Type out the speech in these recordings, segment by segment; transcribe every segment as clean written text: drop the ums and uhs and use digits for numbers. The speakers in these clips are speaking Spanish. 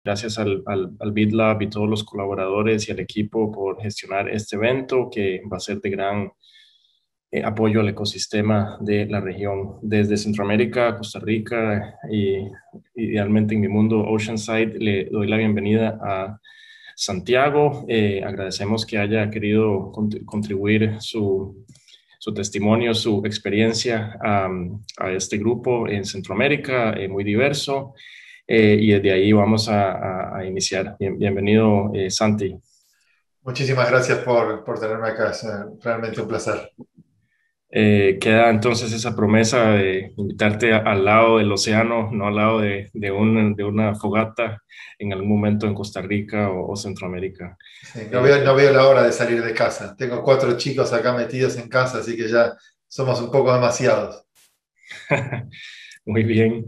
Gracias al BitLab y todos los colaboradores y al equipo por gestionar este evento que va a ser de gran apoyo al ecosistema de la región. Desde Centroamérica, Costa Rica y idealmente en mi mundo Oceanside, le doy la bienvenida a Santiago. Agradecemos que haya querido contribuir su testimonio, su experiencia a este grupo en Centroamérica, muy diverso. Y desde ahí vamos a iniciar. Bienvenido, Santi. Muchísimas gracias por tenerme acá, es realmente un placer. Queda entonces esa promesa de invitarte al lado del océano, no al lado de una fogata en algún momento en Costa Rica o Centroamérica. Sí, Eh, no veo la hora de salir de casa. Tengo cuatro chicos acá metidos en casa, así que ya somos un poco demasiados. Muy bien.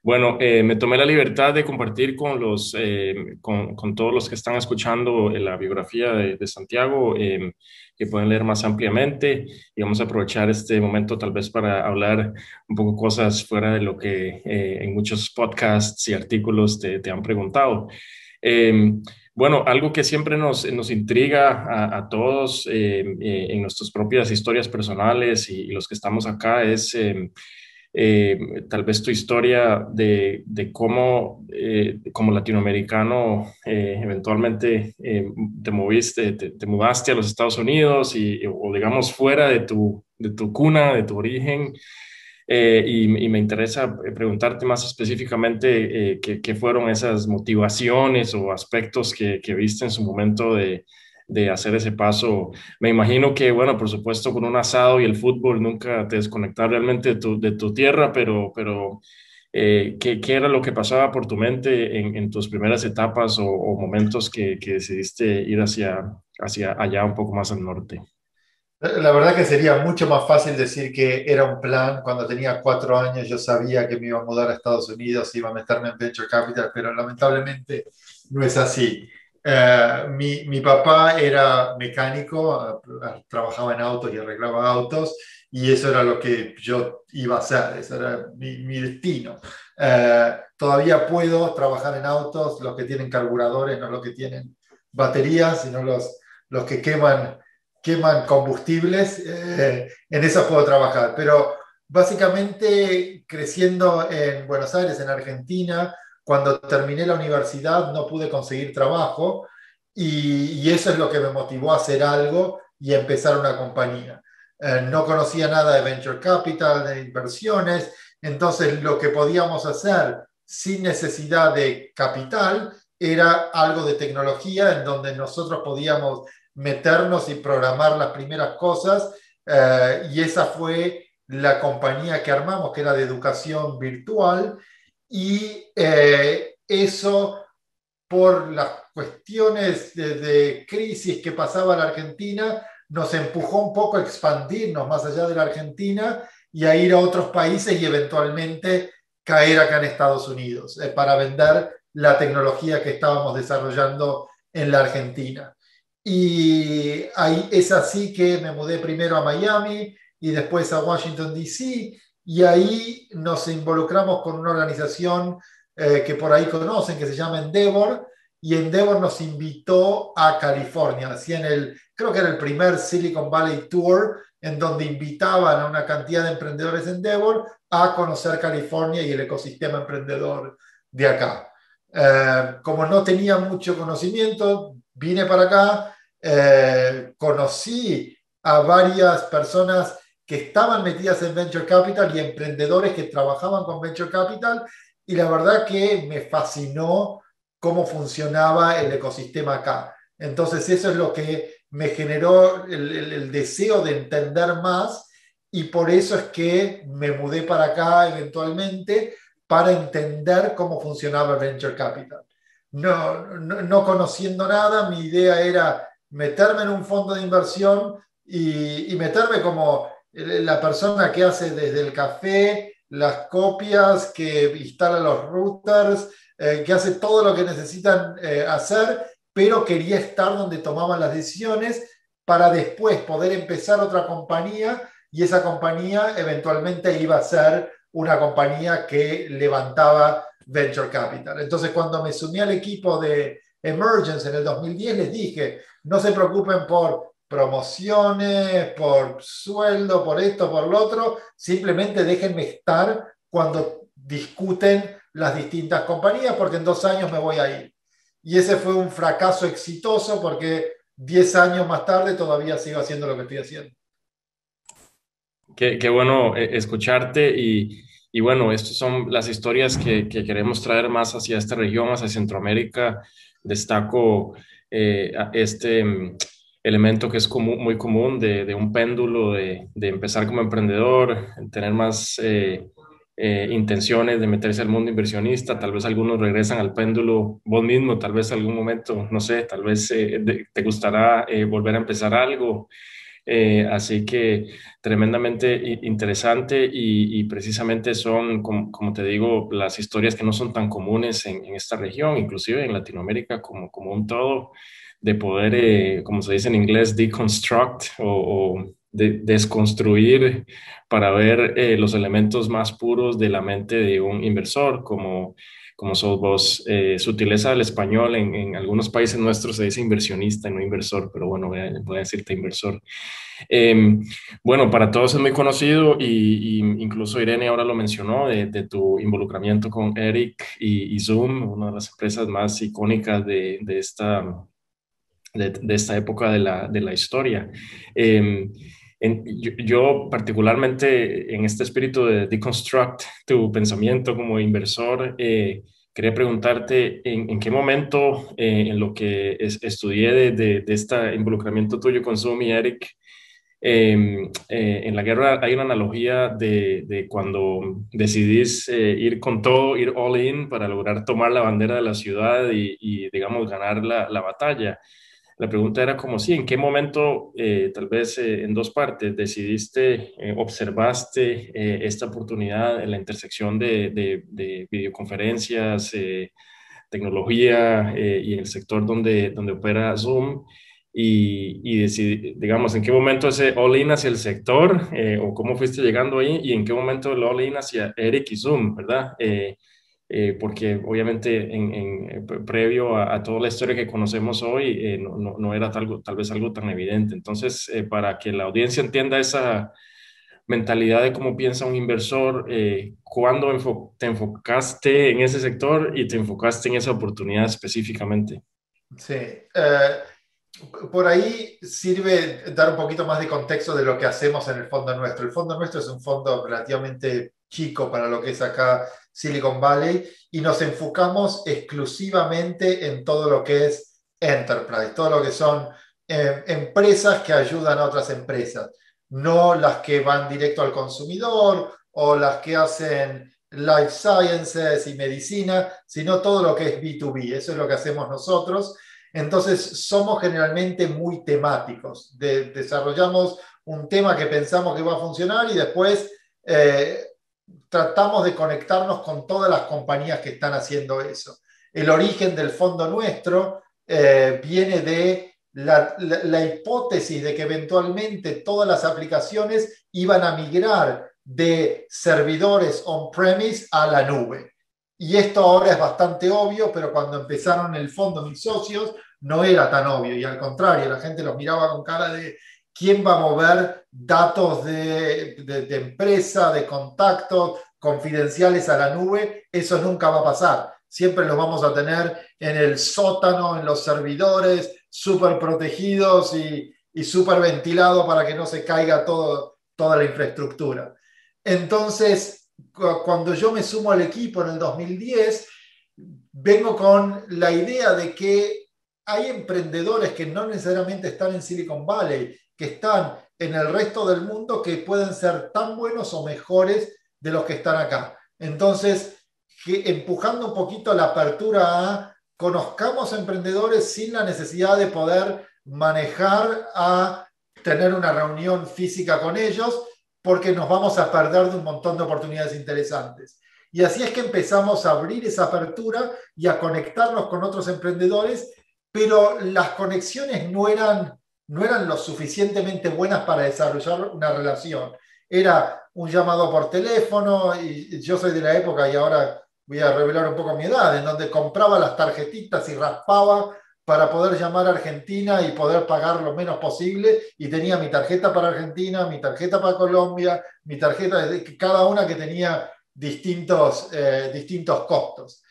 Bueno, me tomé la libertad de compartir con todos los que están escuchando la biografía de Santiago, que pueden leer más ampliamente y vamos a aprovechar este momento tal vez para hablar un poco cosas fuera de lo que en muchos podcasts y artículos te han preguntado. Bueno, algo que siempre nos intriga a todos en nuestras propias historias personales y los que estamos acá es eh, tal vez tu historia de cómo como latinoamericano eventualmente te mudaste a los Estados Unidos o digamos fuera de tu cuna, de tu origen. Y me interesa preguntarte más específicamente qué fueron esas motivaciones o aspectos que viste en su momento de hacer ese paso. Me imagino que, bueno, por supuesto, con un asado y el fútbol nunca te desconectas realmente de tu tierra, pero ¿qué era lo que pasaba por tu mente en tus primeras etapas o momentos que decidiste ir hacia allá un poco más al norte? La verdad que sería mucho más fácil decir que era un plan. Cuando tenía 4 años yo sabía que me iba a mudar a Estados Unidos, iba a meterme en Venture Capital, pero lamentablemente no es así. Mi papá era mecánico, trabajaba en autos y arreglaba autos, y eso era lo que yo iba a hacer, ese era mi destino. Todavía puedo trabajar en autos, los que tienen carburadores, no los que tienen baterías, sino los que queman combustibles, en eso puedo trabajar. Pero básicamente creciendo en Buenos Aires, en Argentina, cuando terminé la universidad no pude conseguir trabajo y eso es lo que me motivó a hacer algo y a empezar una compañía. No conocía nada de venture capital, de inversiones, entonces lo que podíamos hacer sin necesidad de capital era algo de tecnología en donde nosotros podíamos meternos y programar las primeras cosas, y esa fue la compañía que armamos, que era de educación virtual, y eso por las cuestiones de crisis que pasaba en la Argentina, nos empujó un poco a expandirnos más allá de la Argentina y a ir a otros países y eventualmente caer acá en Estados Unidos, para vender la tecnología que estábamos desarrollando en la Argentina. Y ahí es así que me mudé primero a Miami y después a Washington, D.C. Y ahí nos involucramos con una organización que por ahí conocen, que se llama Endeavor, y Endeavor nos invitó a California. Hacían creo que era el primer Silicon Valley Tour, en donde invitaban a una cantidad de emprendedores de Endeavor a conocer California y el ecosistema emprendedor de acá. Como no tenía mucho conocimiento, vine para acá, conocí a varias personas que estaban metidas en Venture Capital y emprendedores que trabajaban con Venture Capital, y la verdad que me fascinó cómo funcionaba el ecosistema acá. Entonces eso es lo que me generó el deseo de entender más, y por eso es que me mudé para acá eventualmente para entender cómo funcionaba Venture Capital. No conociendo nada, mi idea era meterme en un fondo de inversión y meterme como la persona que hace desde el café, las copias, que instala los routers, que hace todo lo que necesitan hacer, pero quería estar donde tomaban las decisiones para después poder empezar otra compañía, y esa compañía eventualmente iba a ser una compañía que levantaba Venture Capital. Entonces, cuando me sumé al equipo de Emergence en el 2010, les dije, no se preocupen por promociones, por sueldo, por esto, por lo otro, simplemente déjenme estar cuando discuten las distintas compañías, porque en 2 años me voy a ir. Y ese fue un fracaso exitoso porque 10 años más tarde todavía sigo haciendo lo que estoy haciendo. Qué bueno escucharte y bueno, estas son las historias que queremos traer más hacia esta región, hacia Centroamérica. Destaco este elemento que es muy común de un péndulo, de empezar como emprendedor, tener más intenciones de meterse al mundo inversionista. Tal vez algunos regresan al péndulo, vos mismo, tal vez algún momento, no sé, tal vez te gustará volver a empezar algo. Así que tremendamente interesante y precisamente son, como te digo, las historias que no son tan comunes en esta región, inclusive en Latinoamérica como un todo, de poder, como se dice en inglés, deconstruct o desconstruir para ver los elementos más puros de la mente de un inversor, como sos vos. Sutileza del español, en algunos países nuestros se dice inversionista y no inversor, pero bueno, voy a decirte inversor. Eh, bueno, para todos es muy conocido y incluso Irene ahora lo mencionó de tu involucramiento con Eric y Zoom, una de las empresas más icónicas de esta época de la historia. Eh, yo particularmente en este espíritu de deconstruct tu pensamiento como inversor, quería preguntarte en qué momento en lo que estudié de este involucramiento tuyo con Zoom y Eric, en la guerra hay una analogía de cuando decidís ir con todo, ir all in para lograr tomar la bandera de la ciudad digamos, ganar la batalla. La pregunta era como si, ¿en qué momento, tal vez en dos partes, decidiste, observaste esta oportunidad en la intersección de videoconferencias, tecnología y el sector donde opera Zoom? Digamos, ¿en qué momento ese all-in hacia el sector o cómo fuiste llegando ahí y en qué momento el all-in hacia Eric y Zoom, ¿verdad? Porque obviamente previo a toda la historia que conocemos hoy no era tal vez algo tan evidente. Entonces, para que la audiencia entienda esa mentalidad de cómo piensa un inversor, ¿cuándo te enfocaste en ese sector y te enfocaste en esa oportunidad específicamente? Sí. Por ahí sirve dar un poquito más de contexto de lo que hacemos en el fondo nuestro. El fondo nuestro es un fondo relativamente chico para lo que es acá Silicon Valley y nos enfocamos exclusivamente en todo lo que es enterprise, todo lo que son empresas que ayudan a otras empresas, no las que van directo al consumidor o las que hacen life sciences y medicina, sino todo lo que es B2B. Eso es lo que hacemos nosotros. Entonces, somos generalmente muy temáticos. Desarrollamos un tema que pensamos que va a funcionar y después tratamos de conectarnos con todas las compañías que están haciendo eso. El origen del fondo nuestro viene de la hipótesis de que eventualmente todas las aplicaciones iban a migrar de servidores on-premise a la nube. Y esto ahora es bastante obvio, pero cuando empezaron el fondo mis socios no era tan obvio y al contrario, la gente los miraba con cara de quién va a mover datos de empresa, de contactos confidenciales a la nube. Eso nunca va a pasar. Siempre los vamos a tener en el sótano, en los servidores, súper protegidos y súper ventilados para que no se caiga toda la infraestructura. Entonces, cuando yo me sumo al equipo en el 2010, vengo con la idea de que hay emprendedores que no necesariamente están en Silicon Valley, que están en el resto del mundo, que pueden ser tan buenos o mejores de los que están acá. Entonces, empujando un poquito la apertura a conozcamos emprendedores sin la necesidad de poder manejar a tener una reunión física con ellos, porque nos vamos a perder de un montón de oportunidades interesantes. Y así es que empezamos a abrir esa apertura y a conectarnos con otros emprendedores, pero las conexiones no eran lo suficientemente buenas para desarrollar una relación. Era un llamado por teléfono y yo soy de la época y ahora voy a revelar un poco mi edad, en donde compraba las tarjetitas y raspaba para poder llamar a Argentina y poder pagar lo menos posible. Y tenía mi tarjeta para Argentina, mi tarjeta para Colombia, mi tarjeta, cada una que tenía distintos costos.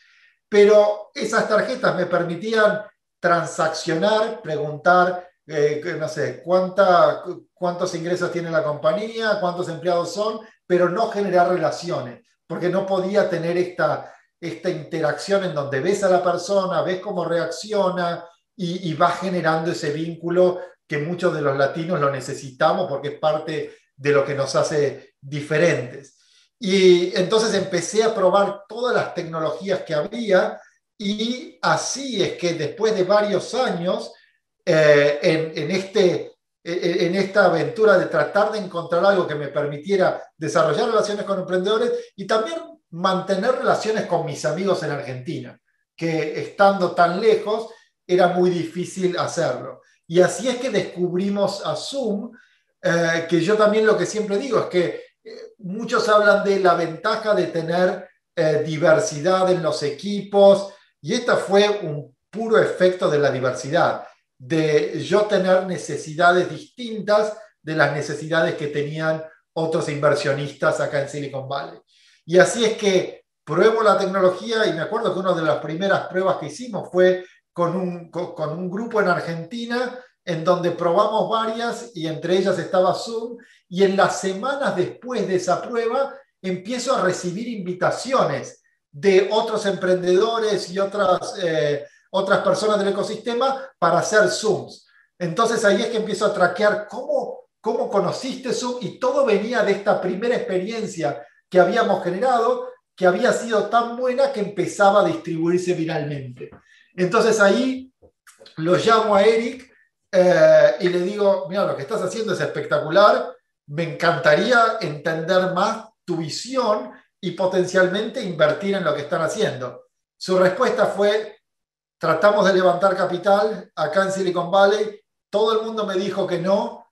Pero esas tarjetas me permitían transaccionar, preguntar, no sé, cuántos ingresos tiene la compañía, cuántos empleados son, pero no generar relaciones, porque no podía tener esta interacción en donde ves a la persona, ves cómo reacciona y vas generando ese vínculo que muchos de los latinos lo necesitamos porque es parte de lo que nos hace diferentes. Y entonces empecé a probar todas las tecnologías que había y así es que después de varios años en esta aventura de tratar de encontrar algo que me permitiera desarrollar relaciones con emprendedores y también mantener relaciones con mis amigos en Argentina, que estando tan lejos era muy difícil hacerlo. Y así es que descubrimos a Zoom, que yo también lo que siempre digo es que muchos hablan de la ventaja de tener diversidad en los equipos y esta fue un puro efecto de la diversidad, de yo tener necesidades distintas de las necesidades que tenían otros inversionistas acá en Silicon Valley. Y así es que pruebo la tecnología y me acuerdo que una de las primeras pruebas que hicimos fue con un grupo en Argentina en donde probamos varias y entre ellas estaba Zoom y en las semanas después de esa prueba empiezo a recibir invitaciones de otros emprendedores y otras personas del ecosistema para hacer Zooms. Entonces ahí es que empiezo a traquear cómo conociste Zoom y todo venía de esta primera experiencia que habíamos generado, que había sido tan buena que empezaba a distribuirse viralmente. Entonces ahí lo llamo a Eric y le digo, mira, lo que estás haciendo es espectacular, me encantaría entender más tu visión y potencialmente invertir en lo que están haciendo. Su respuesta fue, tratamos de levantar capital acá en Silicon Valley, todo el mundo me dijo que no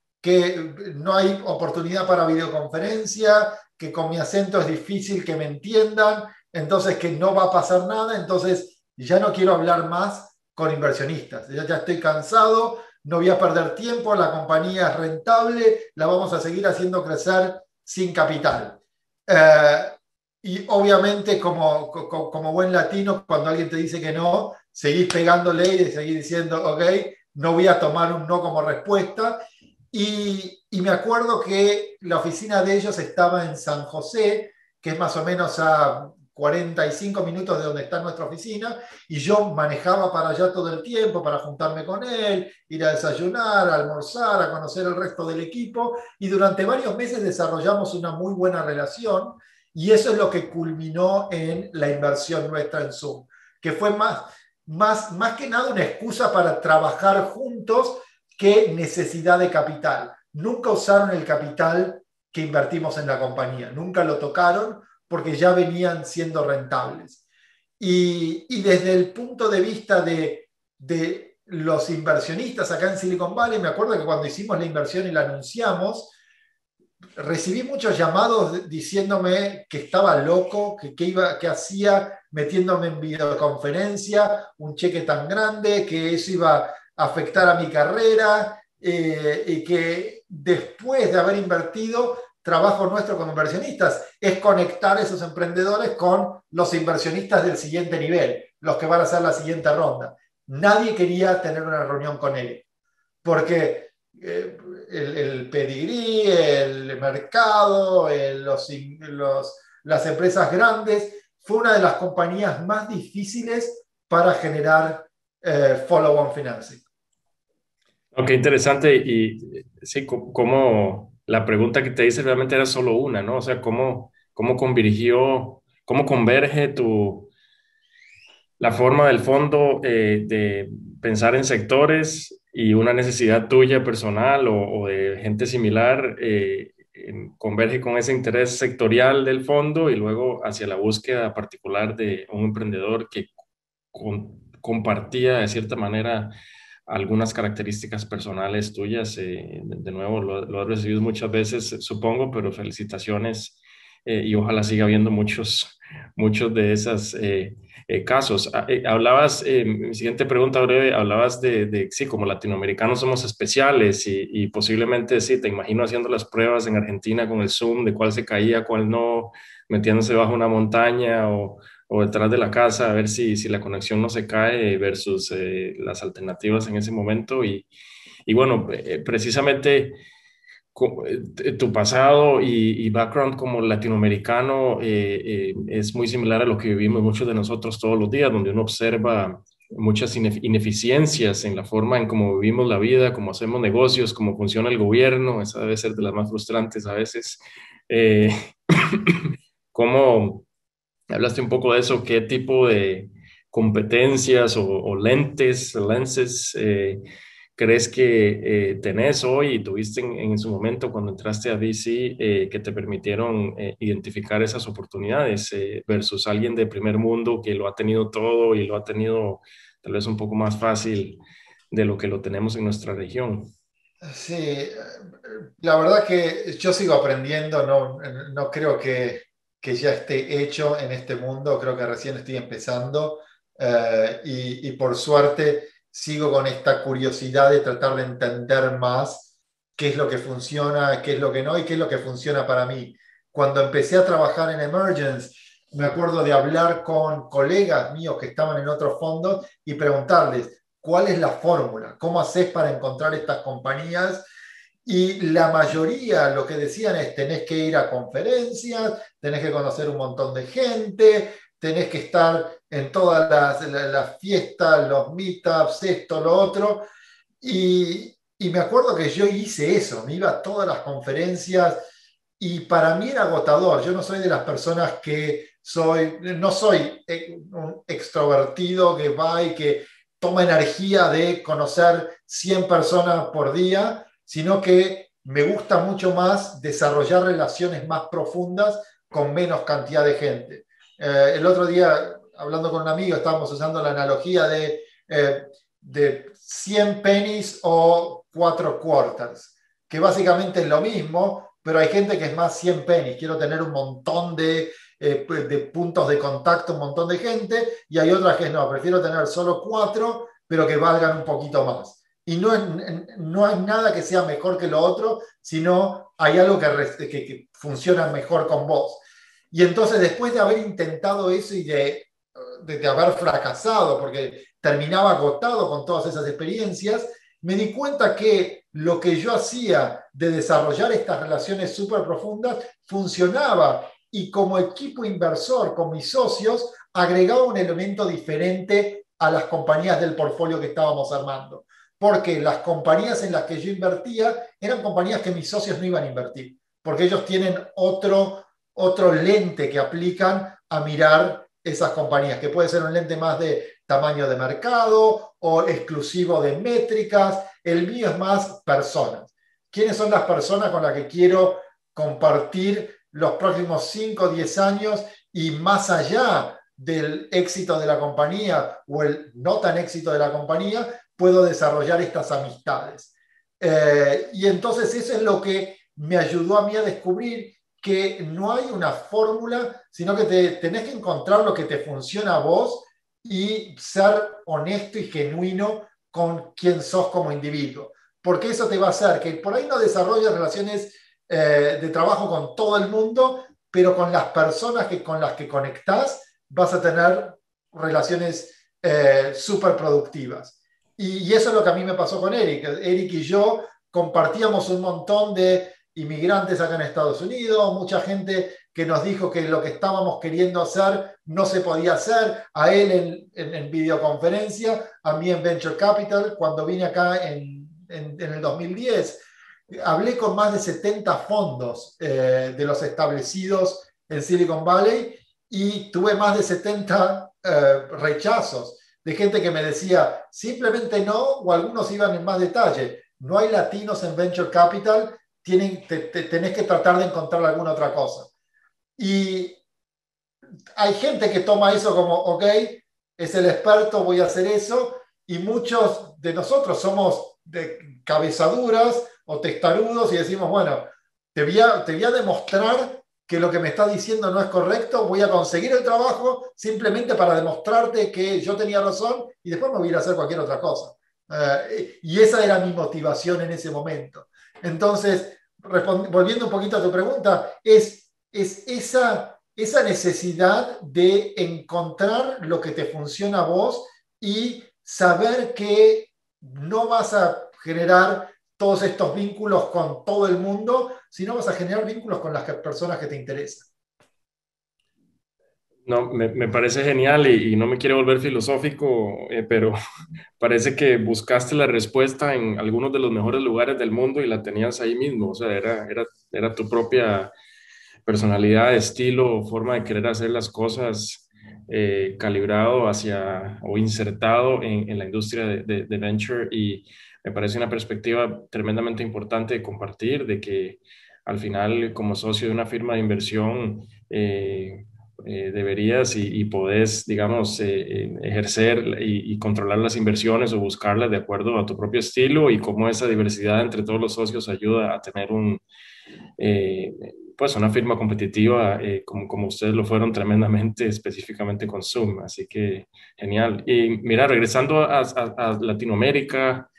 hay oportunidad para videoconferencia, que con mi acento es difícil que me entiendan, entonces que no va a pasar nada, entonces ya no quiero hablar más con inversionistas, ya estoy cansado, no voy a perder tiempo, la compañía es rentable, la vamos a seguir haciendo crecer sin capital. Eh, y obviamente como buen latino, cuando alguien te dice que no, seguís pegándole y seguís diciendo, ok, no voy a tomar un no como respuesta. Y me acuerdo que la oficina de ellos estaba en San José, que es más o menos a 45 minutos de donde está nuestra oficina, y yo manejaba para allá todo el tiempo para juntarme con él, ir a desayunar, a almorzar, a conocer el resto del equipo, y durante varios meses desarrollamos una muy buena relación, y eso es lo que culminó en la inversión nuestra en Zoom, que fue más que nada una excusa para trabajar juntos que necesidad de capital. Nunca usaron el capital que invertimos en la compañía, nunca lo tocaron porque ya venían siendo rentables. Y desde el punto de vista de los inversionistas acá en Silicon Valley, me acuerdo que cuando hicimos la inversión y la anunciamos, recibí muchos llamados diciéndome que estaba loco, que hacía metiéndome en videoconferencia, un cheque tan grande, que eso iba a afectar a mi carrera y que después de haber invertido, trabajo nuestro como inversionistas es conectar a esos emprendedores con los inversionistas del siguiente nivel, los que van a hacer la siguiente ronda. Nadie quería tener una reunión con él, porque el pedigrí, el mercado, las empresas grandes, fue una de las compañías más difíciles para generar follow-on financing. Ok, interesante. Y sí, como la pregunta que te hice realmente era solo una, ¿no? O sea, cómo convergió, cómo converge la forma del fondo de pensar en sectores y una necesidad tuya personal o de gente similar, converge con ese interés sectorial del fondo y luego hacia la búsqueda particular de un emprendedor que compartía de cierta manera algunas características personales tuyas. De nuevo, lo he recibido muchas veces, supongo, pero felicitaciones y ojalá siga habiendo muchos de esos casos. Hablabas, mi siguiente pregunta breve, hablabas sí, como latinoamericanos somos especiales y posiblemente sí, te imagino haciendo las pruebas en Argentina con el Zoom de cuál se caía, cuál no, metiéndose bajo una montaña o detrás de la casa a ver si la conexión no se cae versus las alternativas en ese momento. Y bueno, precisamente tu pasado y background como latinoamericano es muy similar a lo que vivimos muchos de nosotros todos los días, donde uno observa muchas ineficiencias en la forma en cómo vivimos la vida, cómo hacemos negocios, cómo funciona el gobierno. Esa debe ser de las más frustrantes a veces. Eh, ¿Cómo hablaste un poco de eso? ¿Qué tipo de competencias o lenses crees que tenés hoy y tuviste en su momento cuando entraste a VC que te permitieron identificar esas oportunidades versus alguien de primer mundo que lo ha tenido todo y lo ha tenido tal vez un poco más fácil de lo que lo tenemos en nuestra región? Sí, la verdad que yo sigo aprendiendo, no creo que ya esté hecho en este mundo, creo que recién estoy empezando y por suerte sigo con esta curiosidad de tratar de entender más qué es lo que funciona, qué es lo que no y qué es lo que funciona para mí. Cuando empecé a trabajar en Emergence, me acuerdo de hablar con colegas míos que estaban en otros fondos y preguntarles, ¿cuál es la fórmula? ¿Cómo haces para encontrar estas compañías? Y la mayoría lo que decían es, tenés que ir a conferencias, tenés que conocer un montón de gente, tenés que estar en todas las fiestas, los meetups, esto, lo otro. Y me acuerdo que yo hice eso, me iba a todas las conferencias y para mí era agotador. Yo no soy de las personas que no soy un extrovertido que va y que toma energía de conocer 100 personas por día, sino que me gusta mucho más desarrollar relaciones más profundas con menos cantidad de gente. El otro día, hablando con un amigo, estábamos usando la analogía de 100 pennies o 4 quarters, que básicamente es lo mismo, pero hay gente que es más 100 pennies. Quiero tener un montón de puntos de contacto, un montón de gente, y hay otras que no, prefiero tener solo 4, pero que valgan un poquito más. Y no hay nada que sea mejor que lo otro, sino hay algo que funciona mejor con vos. Y entonces después de haber intentado eso y de haber fracasado, porque terminaba agotado con todas esas experiencias, me di cuenta que lo que yo hacía de desarrollar estas relaciones súper profundas funcionaba y como equipo inversor, con mis socios, agregaba un elemento diferente a las compañías del portfolio que estábamos armando. Porque las compañías en las que yo invertía eran compañías que mis socios no iban a invertir, porque ellos tienen otro lente que aplican a mirar esas compañías, que puede ser un lente más de tamaño de mercado o exclusivo de métricas. El mío es más personas. ¿Quiénes son las personas con las que quiero compartir los próximos 5 o 10 años y más allá del éxito de la compañía o el no tan éxito de la compañía, puedo desarrollar estas amistades? Y entonces eso es lo que me ayudó a mí a descubrir que no hay una fórmula, sino que tenés que encontrar lo que te funciona a vos y ser honesto y genuino con quién sos como individuo. Porque eso te va a hacer que por ahí no desarrolles relaciones de trabajo con todo el mundo, pero con las personas con las que conectás vas a tener relaciones súper productivas. Y eso es lo que a mí me pasó con Eric. Eric y yo compartíamos un montón de inmigrantes acá en Estados Unidos, mucha gente que nos dijo que lo que estábamos queriendo hacer no se podía hacer, a él en videoconferencia, a mí en Venture Capital, cuando vine acá en el 2010. Hablé con más de 70 fondos de los establecidos en Silicon Valley y tuve más de 70 rechazos de gente que me decía simplemente no o algunos iban en más detalle. No hay latinos en Venture Capital, tenés que tratar de encontrar alguna otra cosa. Y hay gente que toma eso como, ok, es el experto, voy a hacer eso, y muchos de nosotros somos de cabezaduras o testarudos y decimos, bueno, te voy a demostrar que lo que me estás diciendo no es correcto, voy a conseguir el trabajo simplemente para demostrarte que yo tenía razón y después me voy a ir a hacer cualquier otra cosa. Y esa era mi motivación en ese momento. Entonces, volviendo un poquito a tu pregunta, es esa necesidad de encontrar lo que te funciona a vos y saber que no vas a generar todos estos vínculos con todo el mundo, sino vas a generar vínculos con las personas que te interesan. No, me parece genial y no me quiero volver filosófico, pero parece que buscaste la respuesta en algunos de los mejores lugares del mundo y la tenías ahí mismo. O sea, era tu propia personalidad, estilo, forma de querer hacer las cosas calibrado hacia o insertado en la industria de venture y me parece una perspectiva tremendamente importante de compartir, de que al final como socio de una firma de inversión deberías y podés, digamos, ejercer y controlar las inversiones o buscarlas de acuerdo a tu propio estilo y cómo esa diversidad entre todos los socios ayuda a tener eh, pues una firma competitiva como ustedes lo fueron tremendamente, específicamente con Zoom. Así que genial. Y mira, regresando a Latinoamérica,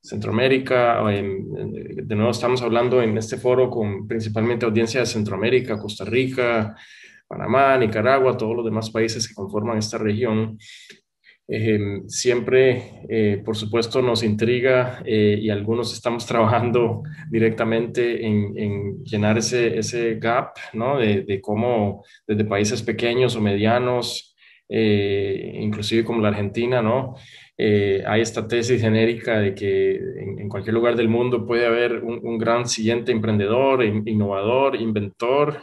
Centroamérica, de nuevo estamos hablando en este foro con principalmente audiencia de Centroamérica, Costa Rica, Panamá, Nicaragua, todos los demás países que conforman esta región. Siempre, por supuesto, nos intriga y algunos estamos trabajando directamente en llenar ese gap, ¿no? De cómo desde países pequeños o medianos, inclusive como la Argentina, ¿no? Hay esta tesis genérica de que en cualquier lugar del mundo puede haber un gran siguiente emprendedor, innovador, inventor.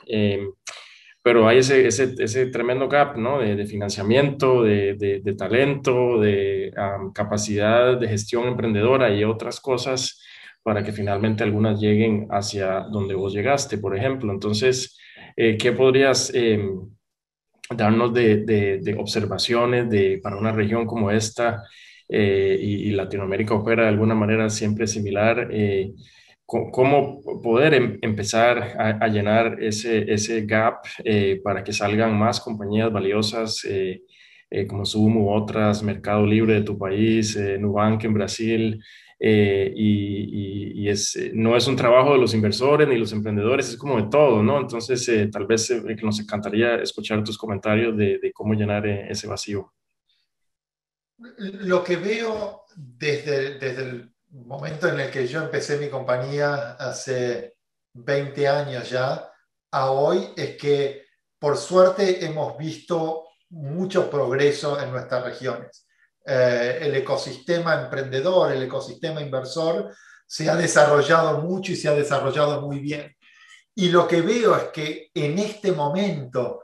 Pero hay ese tremendo gap, ¿no? De financiamiento, de talento, de capacidad de gestión emprendedora y otras cosas para que finalmente algunas lleguen hacia donde vos llegaste, por ejemplo. Entonces, ¿qué podrías darnos de observaciones para una región como esta y Latinoamérica opera de alguna manera siempre similar? ¿Cómo poder empezar a llenar ese gap para que salgan más compañías valiosas como Zoom u otras, Mercado Libre de tu país, Nubank en Brasil? No es un trabajo de los inversores ni los emprendedores, es como de todo, ¿no? Entonces, tal vez nos encantaría escuchar tus comentarios de cómo llenar ese vacío. Lo que veo desde el momento en el que yo empecé mi compañía hace 20 años ya a hoy es que por suerte hemos visto mucho progreso en nuestras regiones. El ecosistema emprendedor, el ecosistema inversor se ha desarrollado mucho y se ha desarrollado muy bien. Y lo que veo es que en este momento,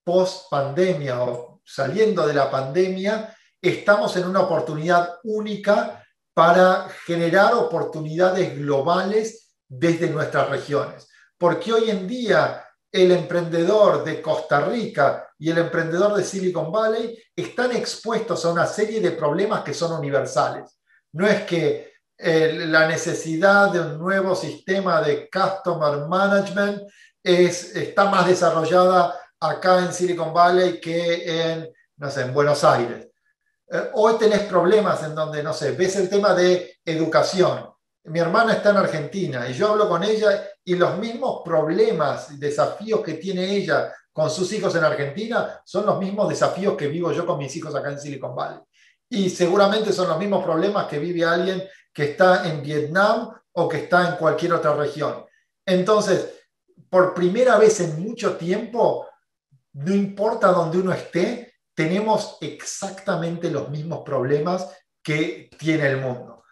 post pandemia o saliendo de la pandemia, estamos en una oportunidad única para generar oportunidades globales desde nuestras regiones. Porque hoy en día el emprendedor de Costa Rica y el emprendedor de Silicon Valley están expuestos a una serie de problemas que son universales. No es que la necesidad de un nuevo sistema de customer management está más desarrollada acá en Silicon Valley que en, no sé, en Buenos Aires. Hoy tenés problemas en donde, no sé, ves el tema de educación. Mi hermana está en Argentina y yo hablo con ella y los mismos problemas y desafíos que tiene ella con sus hijos en Argentina son los mismos desafíos que vivo yo con mis hijos acá en Silicon Valley. Y seguramente son los mismos problemas que vive alguien que está en Vietnam o que está en cualquier otra región. Entonces, por primera vez en mucho tiempo, no importa dónde uno esté, tenemos exactamente los mismos problemas que tiene el mundo.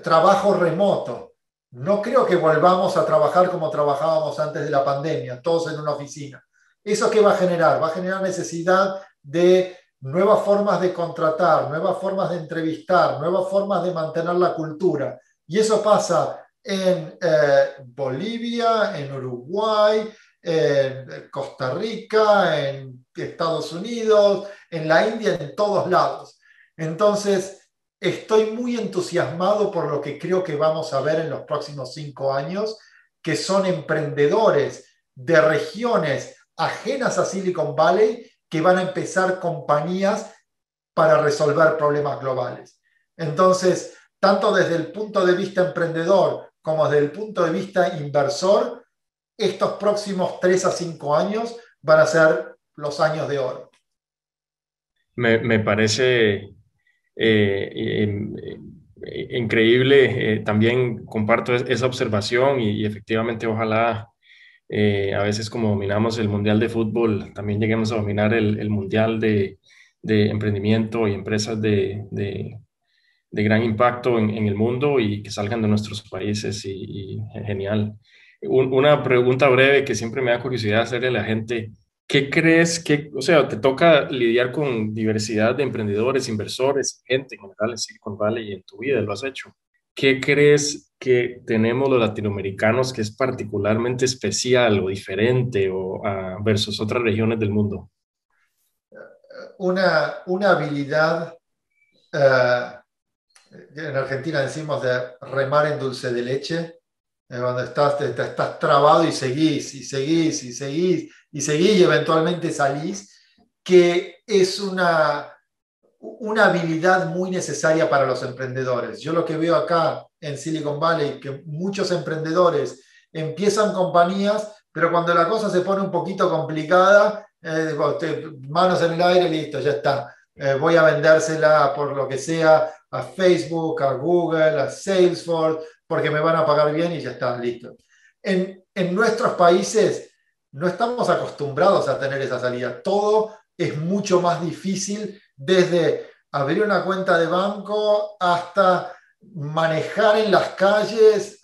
Trabajo remoto. No creo que volvamos a trabajar como trabajábamos antes de la pandemia, todos en una oficina. ¿Eso qué va a generar? Va a generar necesidad de nuevas formas de contratar, nuevas formas de entrevistar, nuevas formas de mantener la cultura. Y eso pasa en Bolivia, en Uruguay, en Costa Rica, en Estados Unidos, en la India, en todos lados. Entonces, estoy muy entusiasmado por lo que creo que vamos a ver en los próximos 5 años, que son emprendedores de regiones ajenas a Silicon Valley que van a empezar compañías para resolver problemas globales. Entonces, tanto desde el punto de vista emprendedor como desde el punto de vista inversor, estos próximos 3 a 5 años van a ser los años de oro. Me parece increíble. También comparto esa observación y efectivamente ojalá a veces como dominamos el Mundial de Fútbol, también lleguemos a dominar el Mundial de emprendimiento y empresas de gran impacto en el mundo y que salgan de nuestros países y genial. Una pregunta breve que siempre me da curiosidad hacerle a la gente. ¿Qué crees que, o sea, te toca lidiar con diversidad de emprendedores, inversores, gente en general en Silicon Valley y en tu vida lo has hecho? ¿Qué crees que tenemos los latinoamericanos que es particularmente especial o diferente o versus otras regiones del mundo? Una habilidad, en Argentina decimos de remar en dulce de leche, cuando estás trabado y seguís, y seguís, y seguís, y seguís, y eventualmente salís, que es una habilidad muy necesaria para los emprendedores. Yo lo que veo acá en Silicon Valley, que muchos emprendedores empiezan compañías, pero cuando la cosa se pone un poquito complicada, manos en el aire, listo, ya está. Voy a vendérsela por lo que sea a Facebook, a Google, a Salesforce, porque me van a pagar bien y ya está, listo. En nuestros países no estamos acostumbrados a tener esa salida. Todo es mucho más difícil, desde abrir una cuenta de banco hasta manejar en las calles,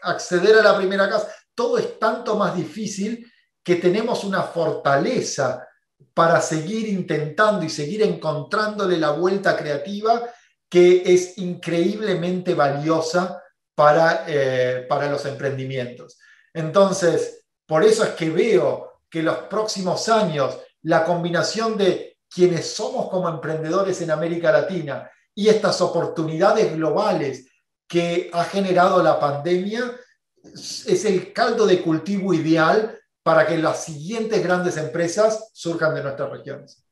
acceder a la primera casa. Todo es tanto más difícil que tenemos una fortaleza para seguir intentando y seguir encontrándole la vuelta creativa que es increíblemente valiosa para los emprendimientos. Entonces, por eso es que veo que los próximos años la combinación de quienes somos como emprendedores en América Latina y estas oportunidades globales que ha generado la pandemia es el caldo de cultivo ideal para que las siguientes grandes empresas surjan de nuestras regiones.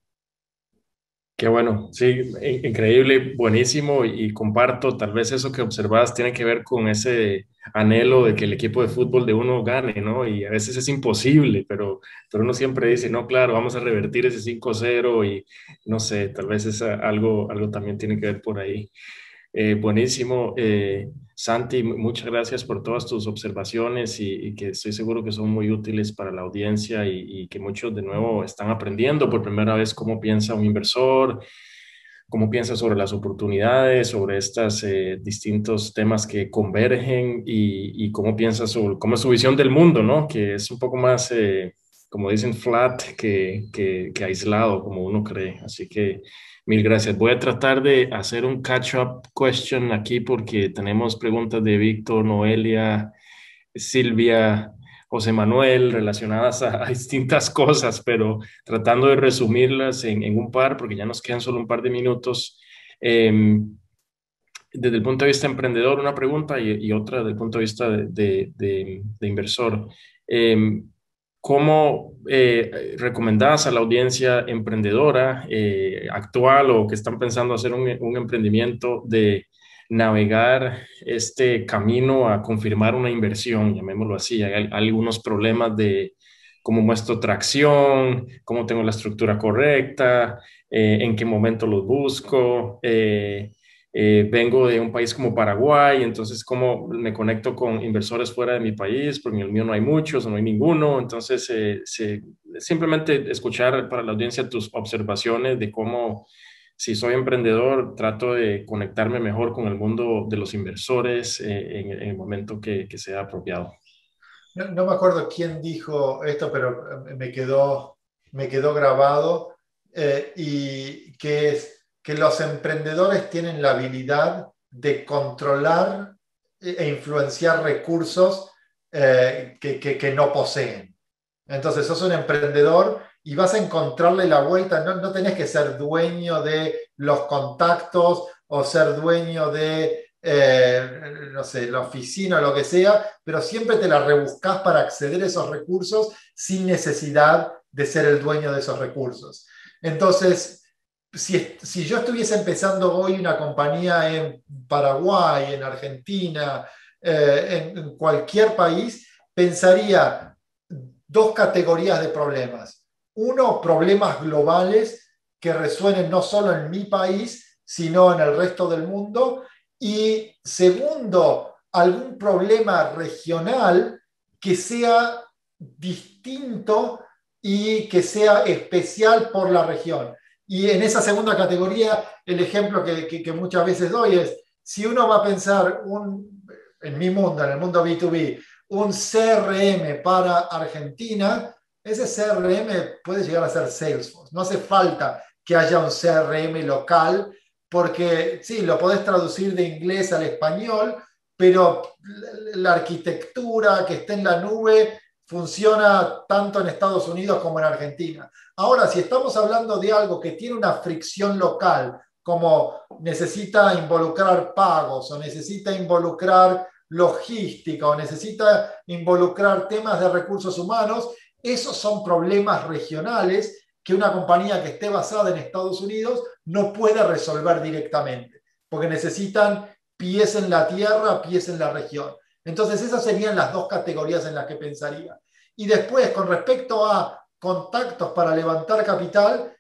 Qué bueno, sí, increíble, buenísimo y comparto, tal vez eso que observas tiene que ver con ese anhelo de que el equipo de fútbol de uno gane, ¿no? Y a veces es imposible, pero uno siempre dice, no, claro, vamos a revertir ese 5-0 y no sé, tal vez es algo también tiene que ver por ahí. Buenísimo. Santi, muchas gracias por todas tus observaciones y que estoy seguro que son muy útiles para la audiencia y que muchos de nuevo están aprendiendo por primera vez cómo piensa un inversor, cómo piensa sobre las oportunidades, sobre estos distintos temas que convergen y cómo piensa sobre cómo es su visión del mundo, ¿no? Que es un poco más, como dicen, flat que aislado, como uno cree. Así que mil gracias. Voy a tratar de hacer un catch-up question aquí porque tenemos preguntas de Víctor, Noelia, Silvia, José Manuel relacionadas a distintas cosas, pero tratando de resumirlas en un par, porque ya nos quedan solo un par de minutos. Desde el punto de vista emprendedor, una pregunta y otra desde el punto de vista de inversor. Eh, ¿Cómo recomendás a la audiencia emprendedora actual o que están pensando hacer un emprendimiento de navegar este camino a confirmar una inversión, llamémoslo así? Hay algunos problemas de cómo muestro tracción, cómo tengo la estructura correcta, en qué momento los busco. Vengo de un país como Paraguay, entonces cómo me conecto con inversores fuera de mi país, porque en el mío no hay muchos o no hay ninguno, entonces simplemente escuchar para la audiencia tus observaciones de cómo, si soy emprendedor, trato de conectarme mejor con el mundo de los inversores en el momento que sea apropiado. No me acuerdo quién dijo esto, pero me quedó grabado, y que es que los emprendedores tienen la habilidad de controlar e influenciar recursos que no poseen. Entonces, sos un emprendedor y vas a encontrarle la vuelta. No tenés que ser dueño de los contactos o ser dueño de no sé, la oficina o lo que sea, pero siempre te la rebuscas para acceder a esos recursos sin necesidad de ser el dueño de esos recursos. Entonces, si yo estuviese empezando hoy una compañía en Paraguay, en Argentina, en cualquier país, pensaría dos categorías de problemas. Uno, problemas globales que resuenen no solo en mi país, sino en el resto del mundo. Y segundo, algún problema regional que sea distinto y que sea especial por la región. Y en esa segunda categoría, el ejemplo que muchas veces doy es, si uno va a pensar en mi mundo, en el mundo B2B, un CRM para Argentina, ese CRM puede llegar a ser Salesforce. No hace falta que haya un CRM local, porque sí, lo podés traducir de inglés al español, pero la arquitectura que esté en la nube funciona tanto en Estados Unidos como en Argentina. Ahora, si estamos hablando de algo que tiene una fricción local, como necesita involucrar pagos o necesita involucrar logística o necesita involucrar temas de recursos humanos, esos son problemas regionales que una compañía que esté basada en Estados Unidos no puede resolver directamente, porque necesitan pies en la tierra, pies en la región. Entonces, esas serían las dos categorías en las que pensaría. Y después, con respecto a contactos para levantar capital,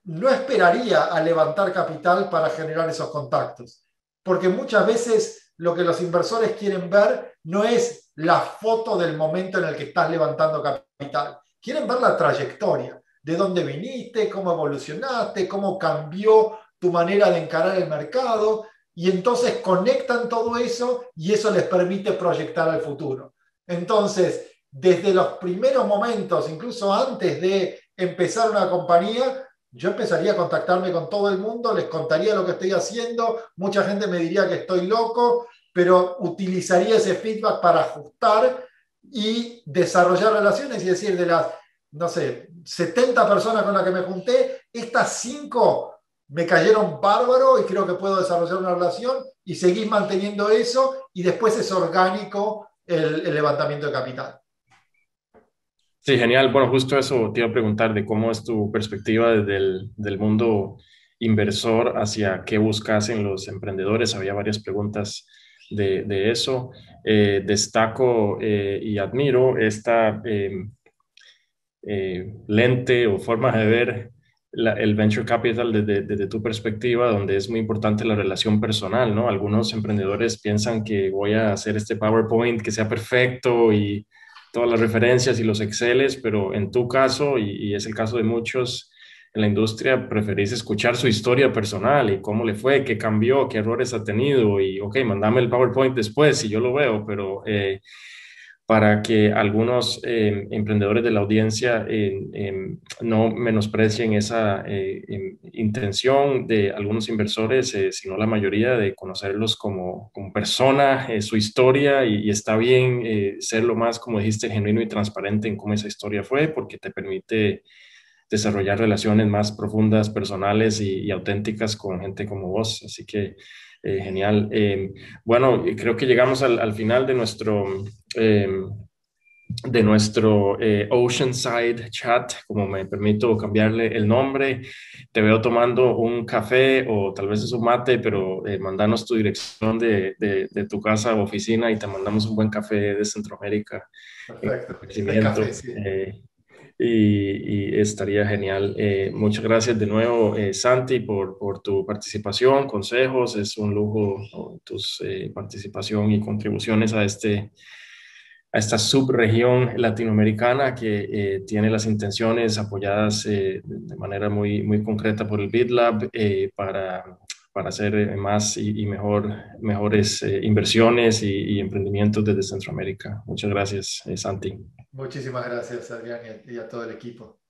no esperaría a levantar capital para generar esos contactos, porque muchas veces lo que los inversores quieren ver no es la foto del momento en el que estás levantando capital, quieren ver la trayectoria, de dónde viniste, cómo evolucionaste, cómo cambió tu manera de encarar el mercado, y entonces conectan todo eso y eso les permite proyectar al futuro. Entonces, desde los primeros momentos, incluso antes de empezar una compañía, yo empezaría a contactarme con todo el mundo, les contaría lo que estoy haciendo, mucha gente me diría que estoy loco, pero utilizaría ese feedback para ajustar y desarrollar relaciones y decir, de las, no sé, 70 personas con las que me junté, estas 5 me cayeron bárbaro y creo que puedo desarrollar una relación y seguir manteniendo eso y después es orgánico el levantamiento de capital. Sí, genial. Bueno, justo eso te iba a preguntar de cómo es tu perspectiva desde del mundo inversor hacia qué buscas en los emprendedores. Había varias preguntas de eso. Destaco y admiro esta lente o forma de ver el venture capital desde tu perspectiva, donde es muy importante la relación personal, ¿no? Algunos emprendedores piensan que voy a hacer este PowerPoint que sea perfecto y todas las referencias y los Exceles, pero en tu caso, y es el caso de muchos en la industria, preferís escuchar su historia personal y cómo le fue, qué cambió, qué errores ha tenido y, ok, mandame el PowerPoint después si yo lo veo, pero para que algunos emprendedores de la audiencia no menosprecien esa intención de algunos inversores, sino la mayoría de conocerlos como persona, su historia, y está bien ser lo más, como dijiste, genuino y transparente en cómo esa historia fue, porque te permite desarrollar relaciones más profundas, personales y auténticas con gente como vos. Así que genial. Bueno, creo que llegamos al final eh, de nuestro Oceanside Chat, como me permito cambiarle el nombre. Te veo tomando un café o tal vez es un mate, pero mandanos tu dirección de tu casa o oficina y te mandamos un buen café de Centroamérica en Perfecto. Hay café, crecimiento. sí. Y estaría genial. Muchas gracias de nuevo, Santi, por tu participación, consejos. Es un lujo, ¿no? Tu participación y contribuciones a esta subregión latinoamericana que tiene las intenciones apoyadas de manera muy concreta por el BitLab para hacer más y mejores inversiones y emprendimientos desde Centroamérica. Muchas gracias, Santi. Muchísimas gracias, Adrián, y a todo el equipo.